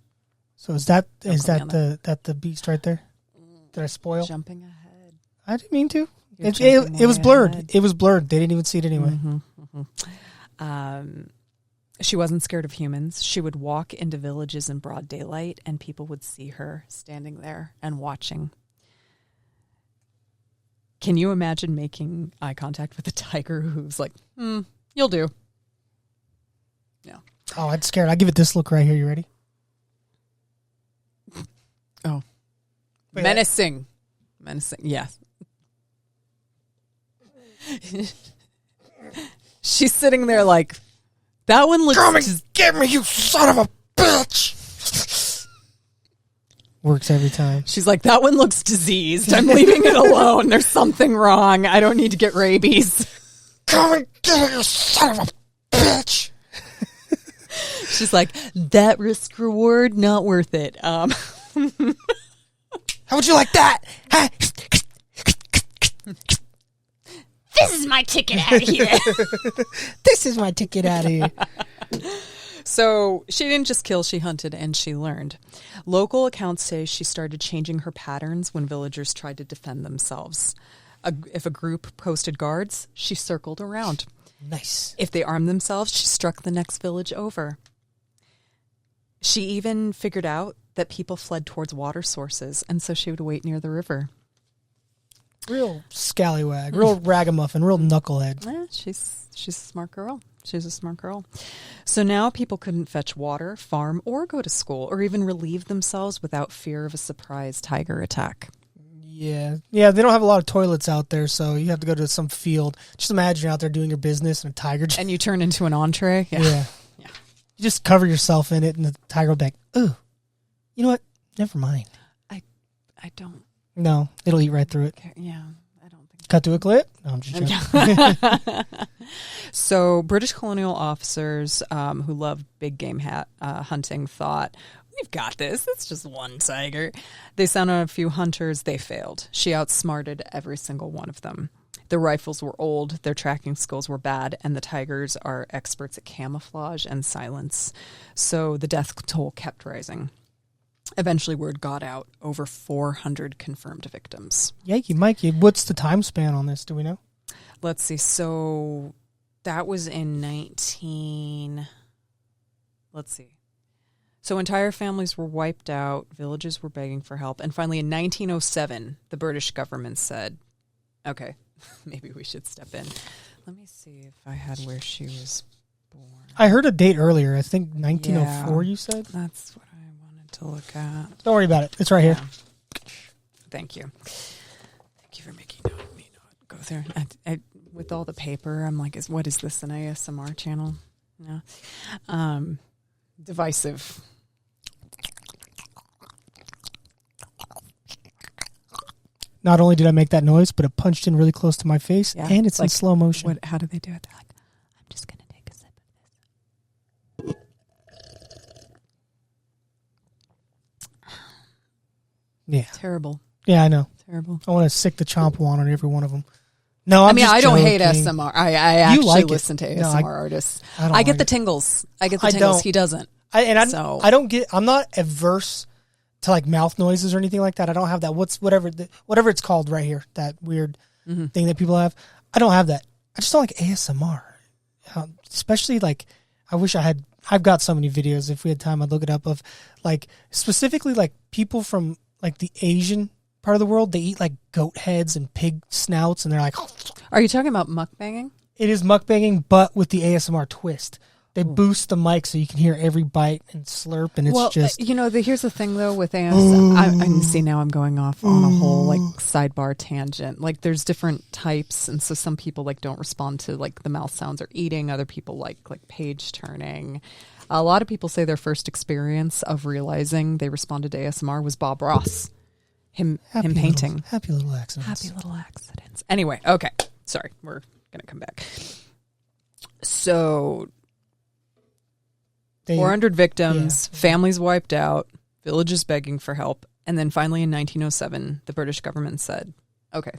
So is that the beast right there? Did I spoil?
Jumping ahead.
I didn't mean to. It was blurred.
Ahead.
It was blurred. They didn't even see it anyway.
She wasn't scared of humans. She would walk into villages in broad daylight, and people would see her standing there and watching. Can you imagine making eye contact with a tiger who's like, you'll do? Yeah.
Oh, I'm scared. I'll give it this look right here. You ready?
Oh. Wait, menacing. Yes. She's sitting there like, that one looks...
Come and get me, you son of a bitch! Works every time.
She's like, that one looks diseased. I'm leaving it alone. There's something wrong. I don't need to get rabies.
Come and get it, you son of a bitch!
She's like, that risk reward, not worth it.
How would you like that? Huh?
This is my ticket out of here.
This is my ticket out of here.
So she didn't just kill, she hunted, and she learned. Local accounts say she started changing her patterns when villagers tried to defend themselves. If a group posted guards, she circled around.
Nice.
If they armed themselves, she struck the next village over. She even figured out that people fled towards water sources, and so she would wait near the river.
Real scallywag, real ragamuffin, real knucklehead.
She's a smart girl. She's a smart girl. So now people couldn't fetch water, farm, or go to school, or even relieve themselves without fear of a surprise tiger attack.
Yeah. Yeah, they don't have a lot of toilets out there, so you have to go to some field. Just imagine you're out there doing your business and a tiger...
And you turn into an entree?
Yeah. You just cover yourself in it and the tiger will be like, ooh, you know what? Never mind.
I don't...
No, it'll eat right through it.
Yeah, I don't think...
Cut to a clip? No, I'm just joking.
So British colonial officers who loved big game hunting thought, we've got this. It's just one tiger. They sent out a few hunters. They failed. She outsmarted every single one of them. Their rifles were old, their tracking skills were bad, and the tigers are experts at camouflage and silence. So the death toll kept rising. Eventually, word got out, over 400 confirmed victims.
Yikey, Mikey, what's the time span on this? Do we know?
Let's see. So that was in Let's see. So entire families were wiped out, villages were begging for help, and finally in 1907, the British government said, okay, maybe we should step in. Let me see if I had where she was born.
I heard a date earlier. I think 1904, you said?
That's what I wanted to look at.
Don't worry about it. It's right here.
Thank you. Thank you for making me not go there. With all the paper, I'm like, what is this, an ASMR channel? No. Divisive.
Not only did I make that noise, but it punched in really close to my face, and it's
like,
in slow motion.
How do they do it? They're like, I'm just going to take a sip of this.
Yeah.
Terrible.
Yeah, I know.
Terrible.
I want to sick the Champawat on every one of them. No,
I don't hate
joking.
ASMR. I actually
like
listen to ASMR artists.
I
get the tingles. I get the tingles. He doesn't.
I don't get. I'm not averse to like mouth noises or anything like that. I don't have that. Whatever it's called right here, that weird thing that people have. I don't have that. I just don't like ASMR. Especially like, I wish I've got so many videos. If we had time, I'd look it up, of like specifically like people from like the Asian part of the world. They eat like goat heads and pig snouts, and they're like,
are you talking about mukbanging?
It is mukbanging, but with the ASMR twist. They boost the mic so you can hear every bite and slurp, and it's just...
here's the thing, though, with ASMR. See, now I'm going off on a whole, like, sidebar tangent. Like, there's different types, and so some people, like, don't respond to, like, the mouth sounds or eating. Other people like page turning. A lot of people say their first experience of realizing they responded to ASMR was Bob Ross. Him painting.
Happy little accidents.
Happy little accidents. Anyway, okay. Sorry, we're going to come back. So... 400 victims, families wiped out, villages begging for help. And then finally in 1907, the British government said, okay,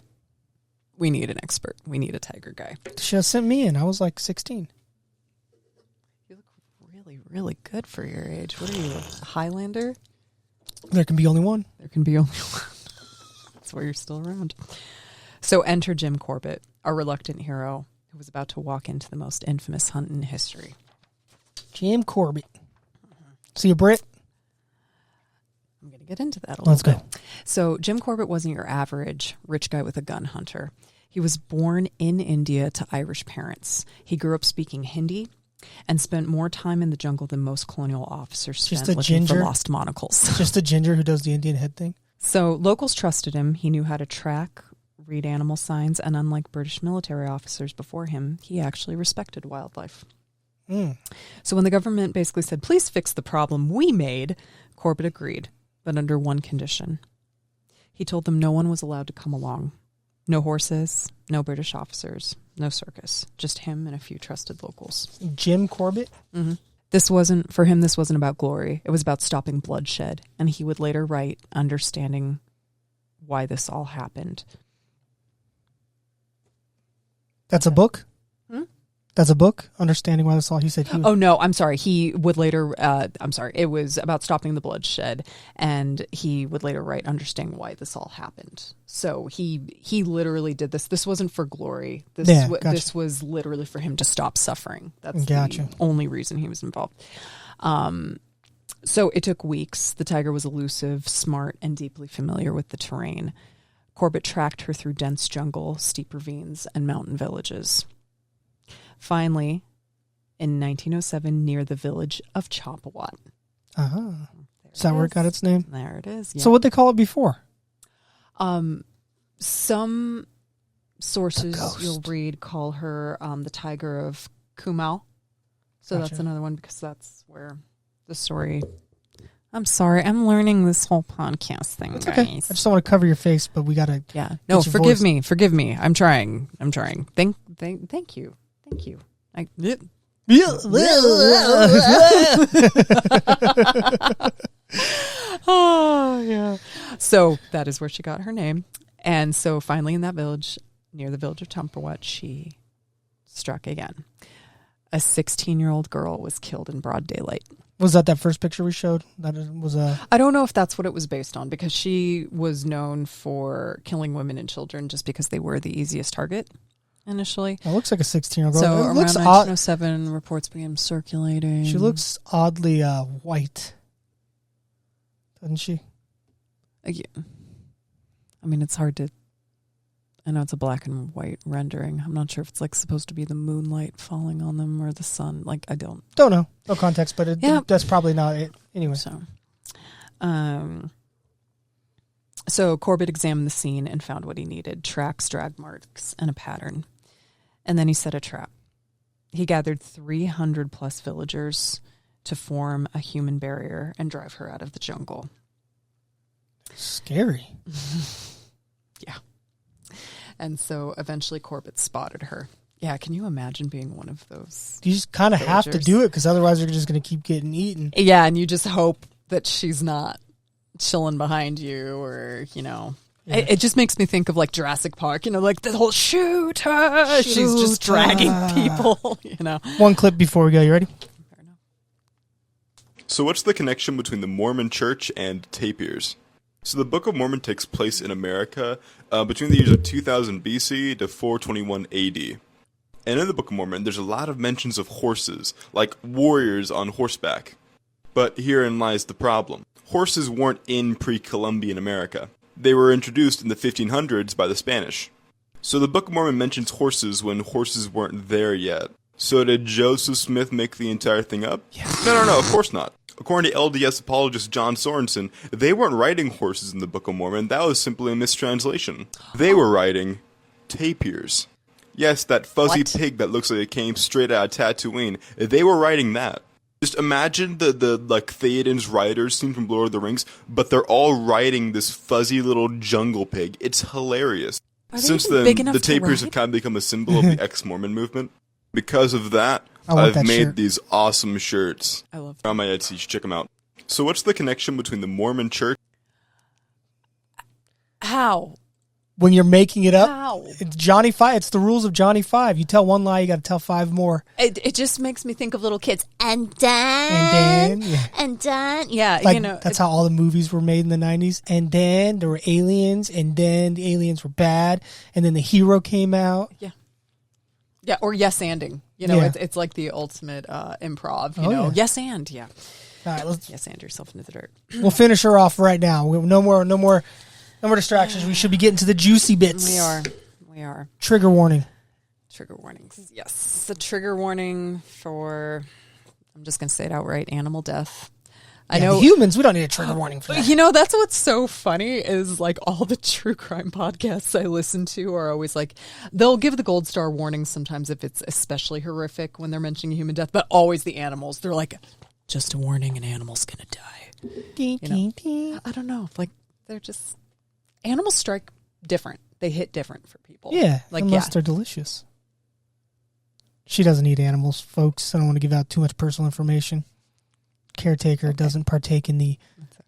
we need an expert. We need a tiger guy.
She sent me in. I was like 16.
You look really, really good for your age. What are you, a Highlander?
There can be only one.
There can be only one. That's why you're still around. So enter Jim Corbett, a reluctant hero who was about to walk into the most infamous hunt in history.
Jim Corbett. See a Brit?
I'm going to get into that a little
Let's
bit.
go.
So Jim Corbett wasn't your average rich guy with a gun hunter. He was born in India to Irish parents. He grew up speaking Hindi and spent more time in the jungle than most colonial officers spent looking for lost monocles.
Just a ginger who does the Indian head thing?
So locals trusted him. He knew how to track, read animal signs, and unlike British military officers before him, he actually respected wildlife. So when the government basically said, please fix the problem we made, Corbett agreed, but under one condition. He told them no one was allowed to come along. No horses, no British officers, no circus, just him and a few trusted locals.
Jim Corbett?
Mm-hmm. For him, this wasn't about glory. It was about stopping bloodshed. And he would later write, understanding why this all happened.
That's a book? That's a book? Understanding why this all, he said he was...
Oh, no, I'm sorry. He would later, it was about stopping the bloodshed, and he would later write, understanding why this all happened. So he literally did this. This wasn't for glory. This was literally for him to stop suffering. That's the only reason he was involved. So it took weeks. The tiger was elusive, smart, and deeply familiar with the terrain. Corbett tracked her through dense jungle, steep ravines, and mountain villages. Finally, in 1907, near the village of Champawat.
Is that where it got its name?
There it is. Yeah.
So what'd they call it before?
Some sources you'll read call her the Tiger of Kumau. So that's another one because that's where the story... I'm sorry, I'm learning this whole podcast thing, guys.
Okay. I just don't want to cover your face, but we got to...
Yeah. No, forgive me. I'm trying. Thank you. Thank you. Oh, yeah. So that is where she got her name. And so finally in that village, near the village of Champawat, she struck again. A 16-year-old girl was killed in broad daylight.
Was that first picture we showed? I
don't know if that's what it was based on, because she was known for killing women and children just because they were the easiest target. Initially.
It looks like a 16-year-old girl.
So around 1907, reports began circulating.
She looks oddly white. Doesn't she?
Yeah. I mean, it's hard to... I know it's a black and white rendering. I'm not sure if it's supposed to be the moonlight falling on them or the sun. I don't
know. No context, but that's probably not it. Anyway.
So Corbett examined the scene and found what he needed: tracks, drag marks, and a pattern. And then he set a trap. He gathered 300 plus villagers to form a human barrier and drive her out of the jungle.
Scary.
Yeah. And so eventually Corbett spotted her. Yeah, can you imagine being one of those? You
just kind of have to do it because otherwise you're just going to keep getting eaten.
Yeah, and you just hope that she's not chilling behind you or, Yeah. It just makes me think of Jurassic Park, the whole shoot her. She's just dragging people,
One clip before we go. You ready?
So what's the connection between the Mormon church and tapirs? So the Book of Mormon takes place in America between the years of 2000 BC to 421 AD. And in the Book of Mormon, there's a lot of mentions of horses, like warriors on horseback. But herein lies the problem. Horses weren't in pre-Columbian America. They were introduced in the 1500s by the Spanish. So the Book of Mormon mentions horses when horses weren't there yet. So did Joseph Smith make the entire thing up? Yes. No, of course not. According to LDS apologist John Sorensen, they weren't riding horses in the Book of Mormon. That was simply a mistranslation. They were riding tapirs. Yes, that fuzzy pig that looks like it came straight out of Tatooine. They were riding that. Just imagine the Theoden's riders scene from Lord of the Rings, but they're all riding this fuzzy little jungle pig. It's hilarious. Since then, the tapirs have kind of become a symbol of the ex-Mormon movement. Because of that, I've made these awesome shirts.
I love
them. On my Etsy, you should check them out. So what's the connection between the Mormon church?
How?
When you're making it up,
How?
It's Johnny 5. It's the rules of Johnny 5. You tell one lie, you got to tell 5 more.
It just makes me think of little kids. And then, yeah.
That's how all the movies were made in the 90s. And then there were aliens, and then the aliens were bad, and then the hero came out.
Yeah. Yeah, or yes-anding. It's like the ultimate improv. Yes and, yeah.
All right, let's
yes and yourself into the dirt.
We'll finish her off right now. No more distractions. We should be getting to the juicy bits.
We are.
Trigger warning.
Trigger warnings. Yes, the trigger warning for, I'm just going to say it outright, animal death. I know
humans, we don't need a trigger warning for that.
You know, that's what's so funny is like all the true crime podcasts I listen to are always like, they'll give the gold star warnings sometimes if it's especially horrific when they're mentioning human death, but always the animals. They're like, just a warning, an animal's going to die.
Ding,
You know?
ding, ding.
I don't know. Like, they're just, animals strike different. They hit different for people.
Yeah,
Like,
unless
yeah.
they're delicious. She doesn't eat animals, folks. I don't want to give out too much personal information. Caretaker doesn't partake in the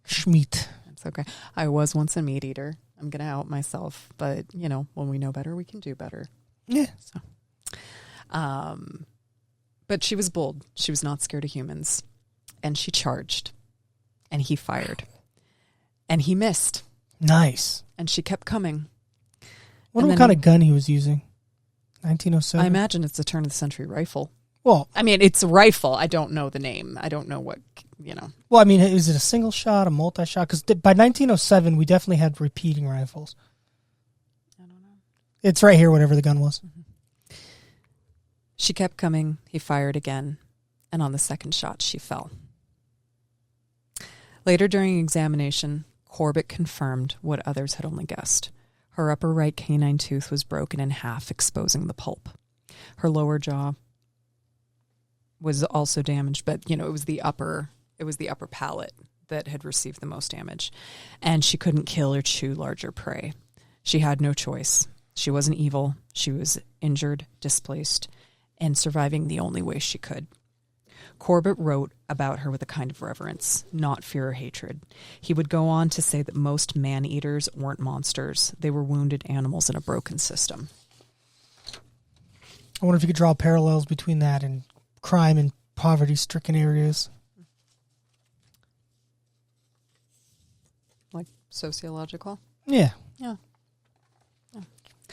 schmeat.
It's okay. I was once a meat eater. I'm going to out myself. But, you know, when we know better, we can do better.
Yeah.
So, but she was bold. She was not scared of humans. And she charged. And he fired. And he missed.
Nice.
And she kept coming.
Wonder what kind of gun he was using. 1907?
I imagine it's a turn-of-the-century rifle.
Well,
I mean, it's a rifle. I don't know the name. I don't know what, you know.
Well, I mean, is it a single shot, a multi-shot? Because by 1907, we definitely had repeating rifles.
I don't know.
It's right here, whatever the gun was.
Mm-hmm. She kept coming. He fired again. And on the second shot, she fell. Later during examination, Corbett confirmed what others had only guessed. Her upper right canine tooth was broken in half, exposing the pulp. Her lower jaw was also damaged, but you know, it was the upper palate that had received the most damage, and she couldn't kill or chew larger prey. She had no choice. She wasn't evil. She was injured, displaced, and surviving the only way she could. Corbett wrote about her with a kind of reverence, not fear or hatred. He would go on to say that most man-eaters weren't monsters. They were wounded animals in a broken system.
I wonder if you could draw parallels between that and crime in poverty-stricken areas.
Like sociological?
Yeah.
Yeah.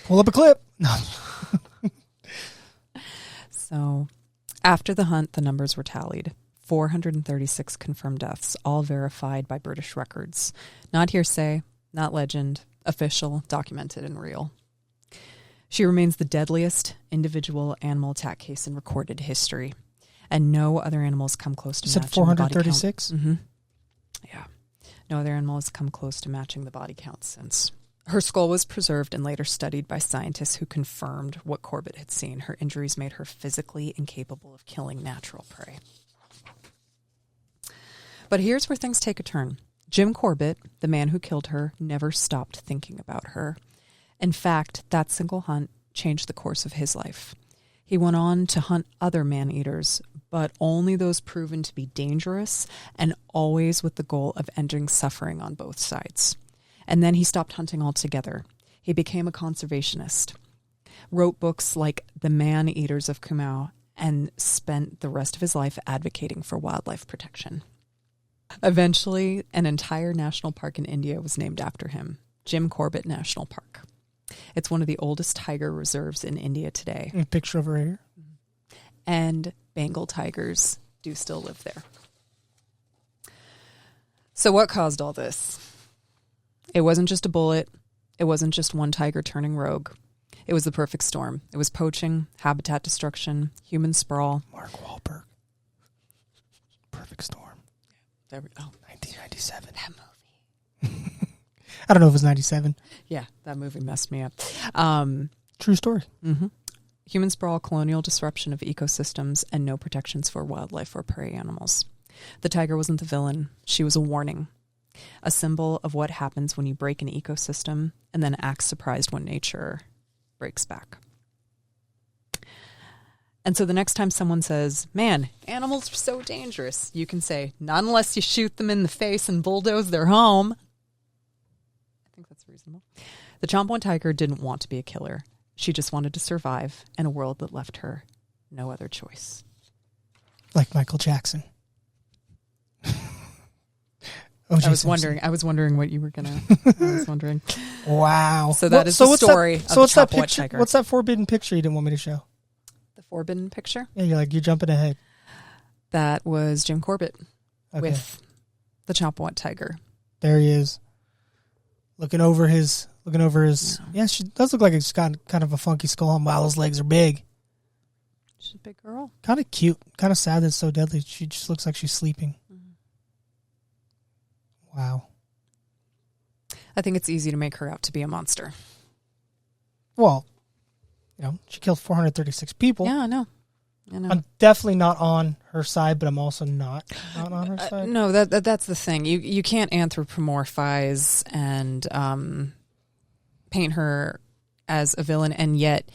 Pull up a clip. No.
So, after the hunt, the numbers were tallied. 436 confirmed deaths, all verified by British records. Not hearsay, not legend, official, documented, and real. She remains the deadliest individual animal attack case in recorded history, and no other animals come close to matching the body count.
436?
Mm-hmm. Yeah. No other animal has come close to matching the body count since. Her skull was preserved and later studied by scientists who confirmed what Corbett had seen. Her injuries made her physically incapable of killing natural prey. But here's where things take a turn. Jim Corbett, the man who killed her, never stopped thinking about her. In fact, that single hunt changed the course of his life. He went on to hunt other man-eaters, but only those proven to be dangerous and always with the goal of ending suffering on both sides. And then he stopped hunting altogether. He became a conservationist, wrote books like The Man-Eaters of Kumail, and spent the rest of his life advocating for wildlife protection. Eventually, an entire national park in India was named after him, Jim Corbett National Park. It's one of the oldest tiger reserves in India today.
A picture of her here.
And Bengal tigers do still live there. So what caused all this? It wasn't just a bullet. It wasn't just one tiger turning rogue. It was the perfect storm. It was poaching, habitat destruction, human sprawl.
Mark Wahlberg. Perfect Storm.
There we go.
1997.
That movie.
I don't know if it was 97.
Yeah, that movie messed me up.
True story.
Mm-hmm. Human sprawl, colonial disruption of ecosystems, and no protections for wildlife or prey animals. The tiger wasn't the villain. She was a warning. A symbol of what happens when you break an ecosystem and then act surprised when nature breaks back. And so the next time someone says, man, animals are so dangerous, you can say, not unless you shoot them in the face and bulldoze their home. I think that's reasonable. The Champawat tiger didn't want to be a killer. She just wanted to survive in a world that left her no other choice.
Like Michael Jackson.
I was wondering what you were gonna. I was wondering.
Wow.
So that is the story of the Champawat tiger.
What's that forbidden picture you didn't want me to show?
The forbidden picture?
Yeah, you're jumping ahead.
That was Jim Corbett
Okay.
with the Champawat tiger.
There he is. Looking over his. Yeah, she does look like it's got kind of a funky skull. Wow, those legs are big.
She's a big girl.
Kind of cute. Kind of sad that it's so deadly. She just looks like she's sleeping.
I think it's easy to make her out to be a monster.
Well, she killed 436 people.
Yeah, I know.
I'm definitely not on her side, but I'm also not on her side.
No, that's the thing. You can't anthropomorphize and paint her as a villain, and yet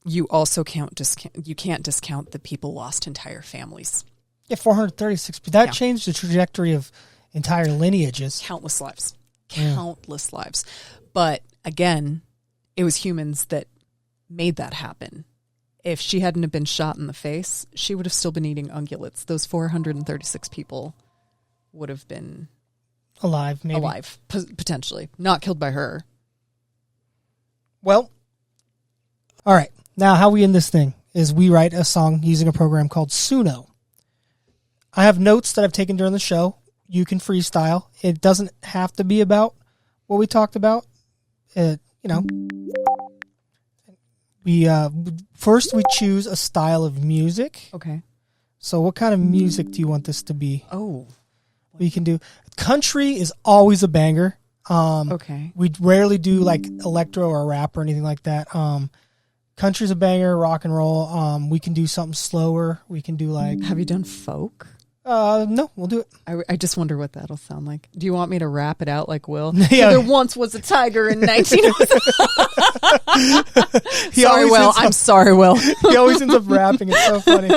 you also can't discount that people lost entire families.
Yeah, 436. But that changed the trajectory of entire lineages.
Countless lives. Countless lives. But again, it was humans that made that happen. If she hadn't have been shot in the face, she would have still been eating ungulates. Those 436 people would have been
alive, maybe.
Alive, potentially. Not killed by her.
Well, all right. Now, how we end this thing is we write a song using a program called Suno. I have notes that I've taken during the show. You can freestyle. It doesn't have to be about what we talked about. We first we choose a style of music.
Okay.
So what kind of music do you want this to be?
Oh.
We can do country is always a banger.
Okay.
We rarely do like electro or rap or anything like that. Country's a banger, rock and roll. We can do something slower. We can do like
Have you done folk?
No, we'll do it.
I just wonder what that'll sound like. Do you want me to rap it out like Will?
Yeah.
There once was a tiger in 19... I'm sorry, Will.
He always ends up rapping. It's so funny.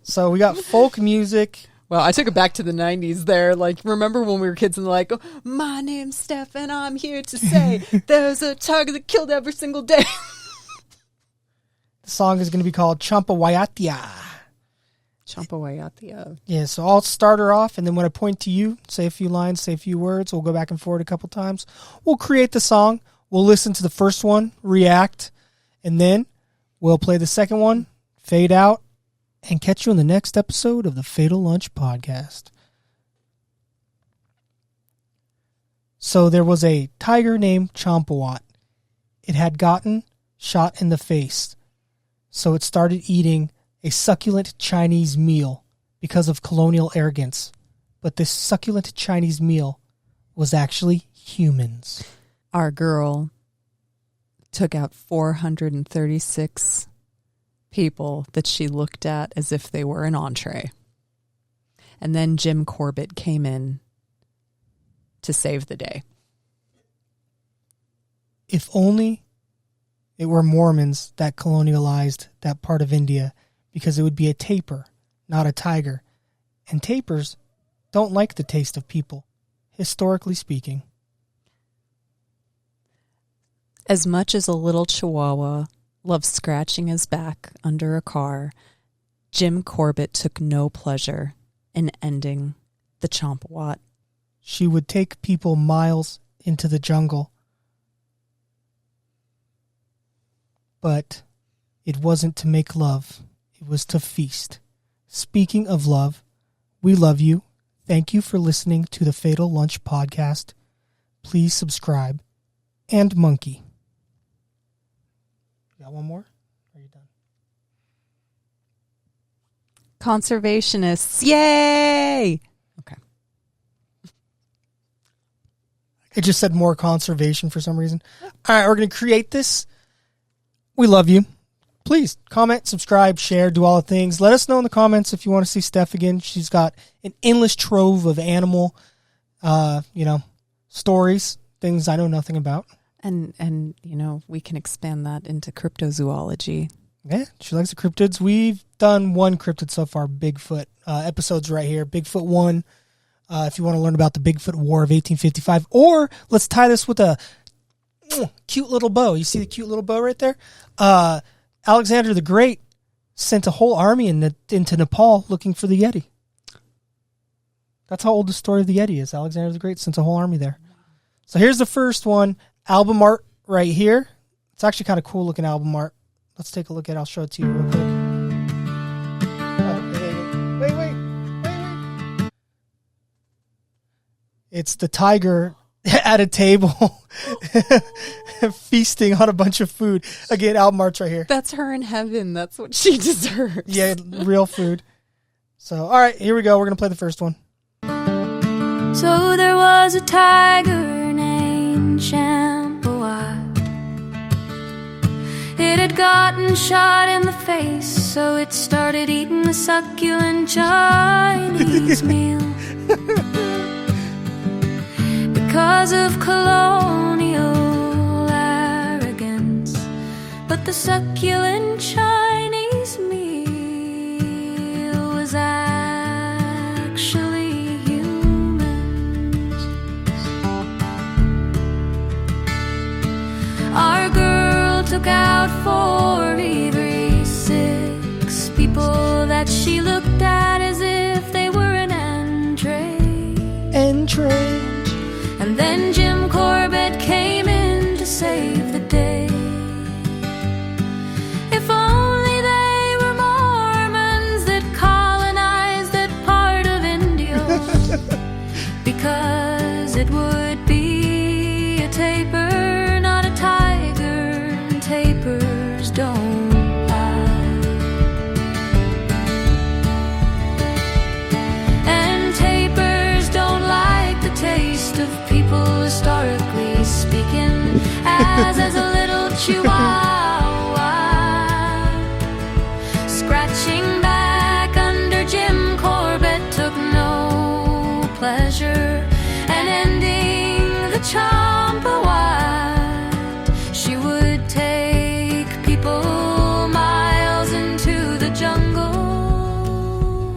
So we got folk music.
Well, I took it back to the 90s there. Like, remember when we were kids and like, my name's Steph and I'm here to say there's a tiger that killed every single day.
The song is going to be called Champawat.
Champawat.
Yeah, so I'll start her off, and then when I point to you, say a few lines, say a few words. We'll go back and forth a couple times. We'll create the song. We'll listen to the first one, react, and then we'll play the second one, fade out, and catch you in the next episode of the Fatal Lunch Podcast. So there was a tiger named Champawat. It had gotten shot in the face, so it started eating a succulent Chinese meal because of colonial arrogance. But this succulent Chinese meal was actually humans.
Our girl took out 436 people that she looked at as if they were an entree. And then Jim Corbett came in to save the day.
If only it were Mormons that colonialized that part of India, because it would be a tapir, not a tiger. And tapirs don't like the taste of people, historically speaking.
As much as a little chihuahua loves scratching his back under a car, Jim Corbett took no pleasure in ending the Champawat.
She would take people miles into the jungle. But it wasn't to make love. It was to feast. Speaking of love, we love you. Thank you for listening to the Fatal Lunch Podcast. Please subscribe. And monkey. You got one more? Or are you done?
Conservationists. Yay! Okay.
It just said more conservation for some reason. All right, we're going to create this. We love you. Please comment, subscribe, share, do all the things. Let us know in the comments if you want to see Steph again. She's got an endless trove of animal, stories, things I know nothing about.
And we can expand that into cryptozoology.
Yeah, she likes the cryptids. We've done one cryptid so far, Bigfoot. Episode's right here, Bigfoot 1. If you want to learn about the Bigfoot War of 1855. Or let's tie this with a cute little bow. You see the cute little bow right there? Alexander the Great sent a whole army into Nepal looking for the Yeti. That's how old the story of the Yeti is. Alexander the Great sent a whole army there. So here's the first one. Album art right here. It's actually kind of cool looking album art. Let's take a look at it. I'll show it to you real quick. Wait. It's the tiger at a table feasting on a bunch of food. Again, album art's right here.
That's her in heaven. That's what she deserves.
Yeah, real food. So, all right, here we go. We're going to play the first one.
So there was a tiger named in Champawat. It had gotten shot in the face, so it started eating the succulent Chinese meal. Because of colonial arrogance, but the succulent Chinese meal was actually humans. Our girl took out 46 people that she looked at as if they were an entree. And then Jim Corbett came in to save the day. If only they were Mormons that colonized that part of India, because it would be a tapir, not a tiger, and tapirs don't lie. And tapirs don't like the taste of people, historically speaking, as a little chihuahua scratching back under Jim Corbett took no pleasure, and ending the Champawat, she would take people miles into the jungle,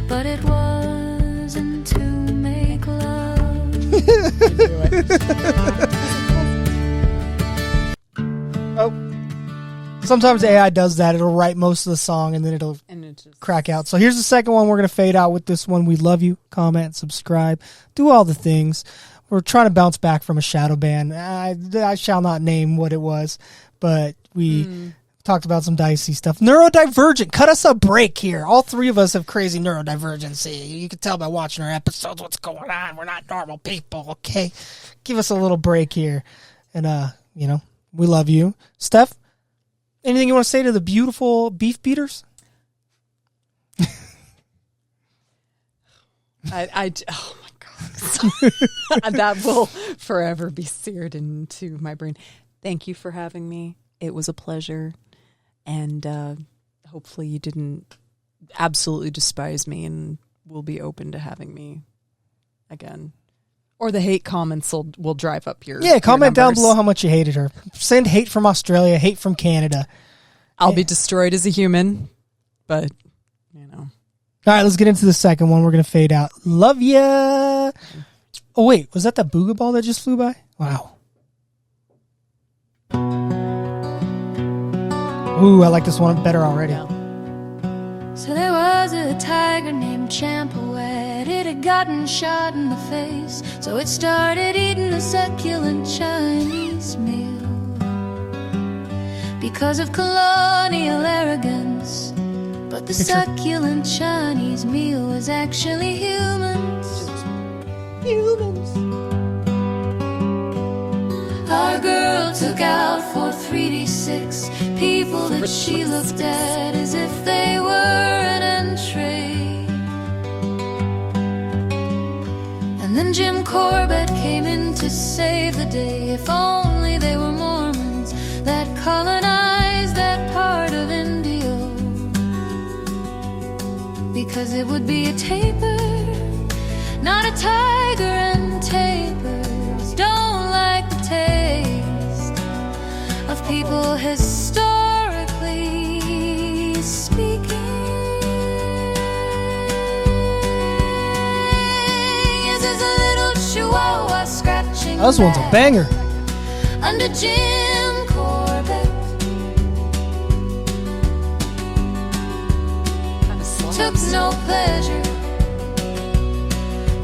but it wasn't to make love.
Oh. Sometimes AI does that. It'll write most of the song and then it'll crack out. So here's the second one. We're going to fade out with this one. We love you. Comment, subscribe, do all the things. We're trying to bounce back from a shadow ban. I shall not name what it was, but we talked about some dicey stuff. Neurodivergent. Cut us a break here. All three of us have crazy neurodivergency. You can tell by watching our episodes what's going on. We're not normal people, okay? Give us a little break here. And, we love you. Steph, anything you want to say to the beautiful beef beaters?
Oh my God. That will forever be seared into my brain. Thank you for having me. It was a pleasure. And hopefully you didn't absolutely despise me and will be open to having me again. Or the hate comments will drive up your
comment down
numbers.
below how much you hated her. Send hate from Australia, hate from Canada.
I'll be destroyed as a human, but,
All right, let's get into the second one. We're going to fade out. Love ya. Oh, wait. Was that the booga ball that just flew by? Wow. Ooh, I like this one better already.
So there was a tiger named Champawat. It had gotten shot in the face, so it started eating the succulent Chinese meal. Because of colonial arrogance, but the succulent Chinese meal was actually humans. Our girl took out for 3D6 people that she looked at as if they were an entree. And then Jim Corbett came in to save the day. If only they were Mormons that colonized that part of India, because it would be a tapir, not a tiger, and tapirs don't like the taste of people historically speaking. Yes, there's a little chihuahua scratching
This one's a banger.
under Jim Corbett. Took no pleasure,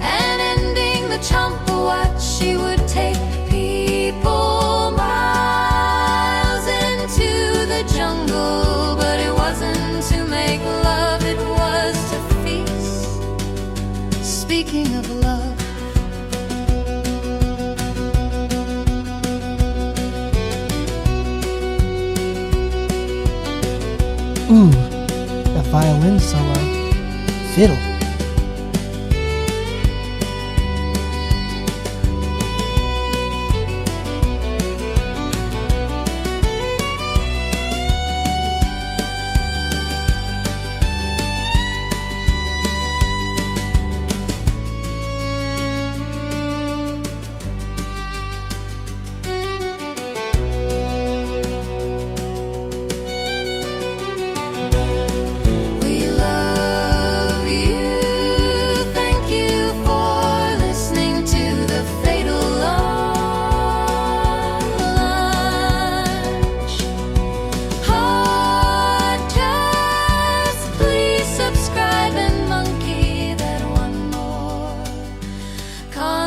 and ending the Champawat, she would take people miles into the jungle, but it wasn't to make love, it was to feast. Speaking of love,
Ooh, that violin solo. Fiddle.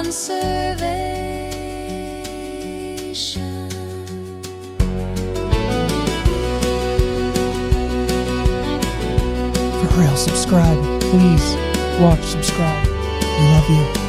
conservation.
For real, subscribe. Please watch, subscribe. We love you.